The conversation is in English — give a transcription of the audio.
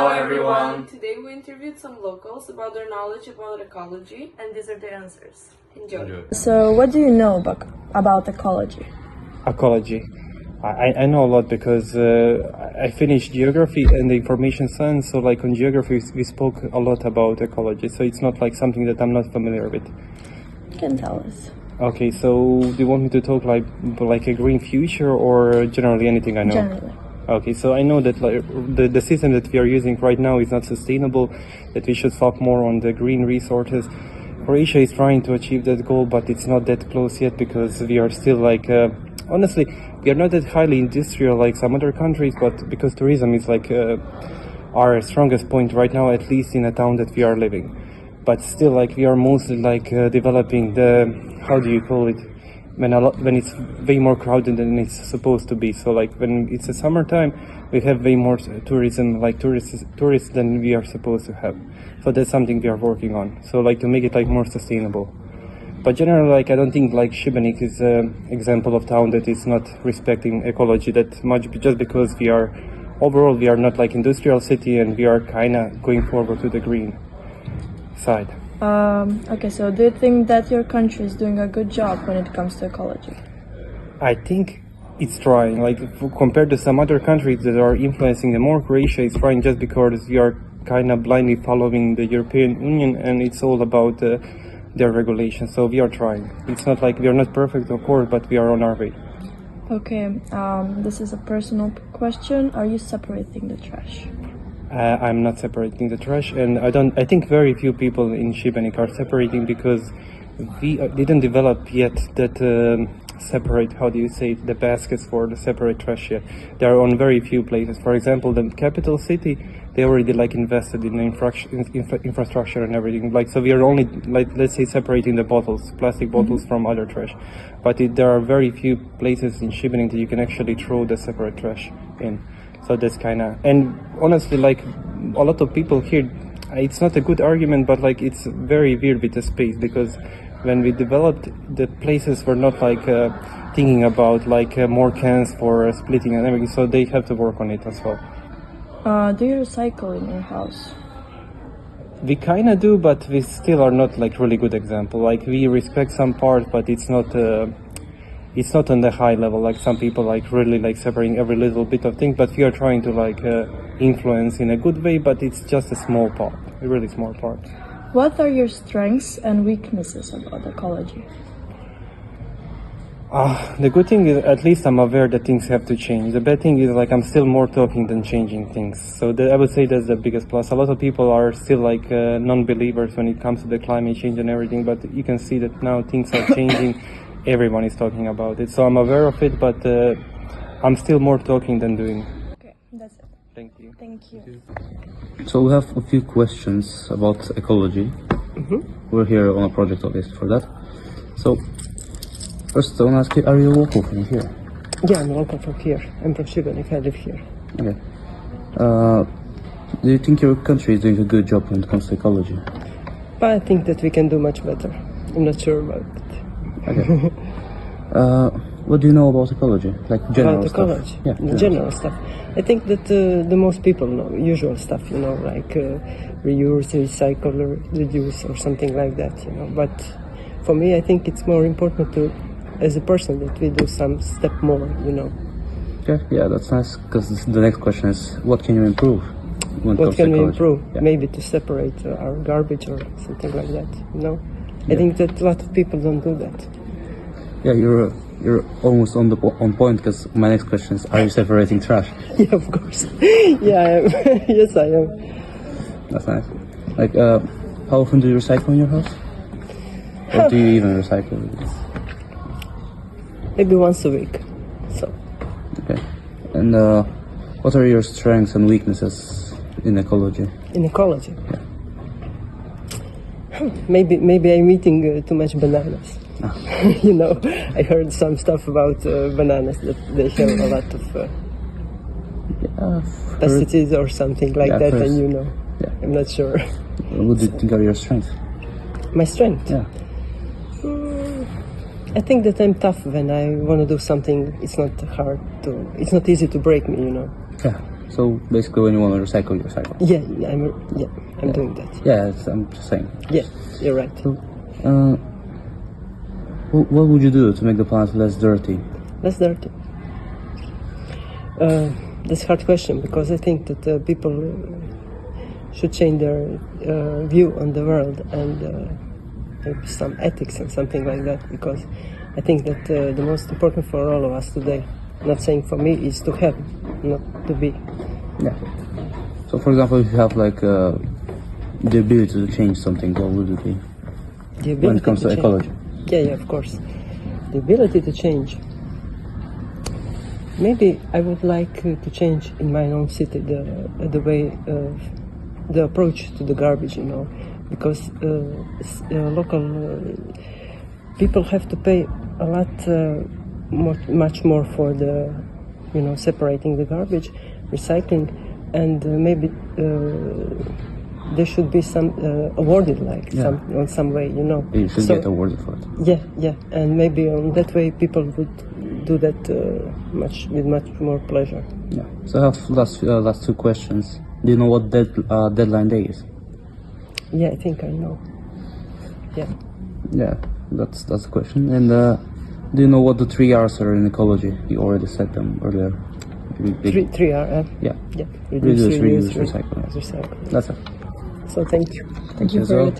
Hello everyone! Today we interviewed some locals about their knowledge about ecology, and these are the answers. Enjoy. So, what do you know about ecology? Ecology. I know a lot because I finished geography and information science, so like on geography we spoke a lot about ecology, so it's not like something that I'm not familiar with. You can tell us. Okay, so do you want me to talk like a green future or generally anything I know? Generally. Okay, so I know that like, the system that we are using right now is not sustainable, that we should focus more on the green resources. Croatia is trying to achieve that goal, but it's not that close yet because we are still like, honestly, we are not that highly industrial like some other countries, but because tourism is like our strongest point right now, at least in a town that we are living. But still, like we are mostly like developing the, how do you call it, when it's way more crowded than it's supposed to be. So like when it's a summertime, we have way more tourism, like tourists than we are supposed to have. So that's something we are working on. So like to make it like more sustainable. But generally, like I don't think like Šibenik is an example of town that is not respecting ecology that much, just because we are not like industrial city and we are kind of going forward to the green side. Okay, so do you think that your country is doing a good job when it comes to ecology? I think it's trying, like compared to some other countries that are influencing it more, Croatia is trying just because we are kind of blindly following the European Union and it's all about their regulations, so we are trying. It's not like we are not perfect, of course, but we are on our way. Okay, this is a personal question. Are you separating the trash? I'm not separating the trash, and I think very few people in Šibenik are separating because we didn't develop yet that separate, how do you say it, the baskets for the separate trash yet. They are on very few places. For example, the capital city, they already like invested in infrastructure and everything. Like, so we are only like, let's say, separating the bottles, plastic bottles from other trash. But there are very few places in Šibenik that you can actually throw the separate trash in. So that's kind of, and honestly, like a lot of people here, it's not a good argument, but like it's very weird with the space, because when we developed, the places were not like thinking about like more cans for splitting and everything, so they have to work on it as well. Do you recycle in your house? We kind of do, but we still are not like really good example. Like we respect some parts, but it's not on the high level. Like some people like really like separating every little bit of thing, but we are trying to like influence in a good way, but it's just a small part, a really small part. What are your strengths and weaknesses about ecology? The good thing is at least I'm aware that things have to change. The bad thing is like I'm still more talking than changing things. So I would say that's the biggest plus. A lot of people are still like non-believers when it comes to the climate change and everything, but you can see that now things are changing. Everyone is talking about it. So I'm aware of it, but I'm still more talking than doing. Okay, that's it. Thank you. Thank you. So we have a few questions about ecology. We're here on a project obviously for that. So first I want to ask you, are you local from here? Yeah, I'm local from here. I'm from Šibenik, I live here. Okay. Do you think your country is doing a good job when it comes to ecology? But I think that we can do much better. I'm not sure about it. Okay. What do you know about ecology? Like general About stuff? ecology? Yeah, General stuff. I think that the most people know usual stuff, you know, like reuse, recycle, or reduce, or something like that, you know. But for me, I think it's more important to, as a person, that we do some step more, you know. Okay, yeah, that's nice, because the next question is, what can you improve when it What comes to can we ecology? improve? Yeah. Maybe to separate our garbage or something like that, you know. I Yeah. think that a lot of people don't do that. Yeah, you're almost on point, because my next question is, are you separating trash? Yeah, of course. Yeah, I am. Yes, I am. That's nice. Like, how often do you recycle in your house? Or do you even recycle? Maybe once a week. So, Okay. And what are your strengths and weaknesses in ecology? in ecology. Maybe I'm eating too much bananas. You know, I heard some stuff about bananas, that they have a lot of pesticides or something like Yeah, that, first. and you know, Yeah. I'm not sure. What do you think are your strengths? My strength? Yeah. I think that I'm tough when I want to do something. It's not easy to break me, you know. Yeah. So basically, when you want to recycle, you recycle. Yeah, I'm doing that. Yeah, I'm just saying. Yeah, you're right. So, what would you do to make the planet less dirty? Less dirty. That's a hard question because I think that people should change their view on the world and maybe some ethics and something like that, because I think that the most important for all of us today, not saying for me, is to have, not to be. Yeah. So, for example, if you have like the ability to change something, what would it be? The ability When it comes to change. ecology. Yeah, of course. The ability to change. Maybe I would like to change in my own city the way the approach to the garbage, you know, because local people have to pay a lot, much more for the, you know, separating the garbage, recycling, and maybe there should be some awarded, like on some way, you know. You should get awarded for it. Yeah, and maybe on that way people would do that with much more pleasure. Yeah. So I have last two questions. Do you know what deadline day is? Yeah, I think I know. Yeah. Yeah, that's the question. And do you know what the 3 R's are in ecology? You already said them earlier. Three R. Yeah. Yeah. Reduce, recycle. Recycle. That's it. So thank you. Thank you As for well. your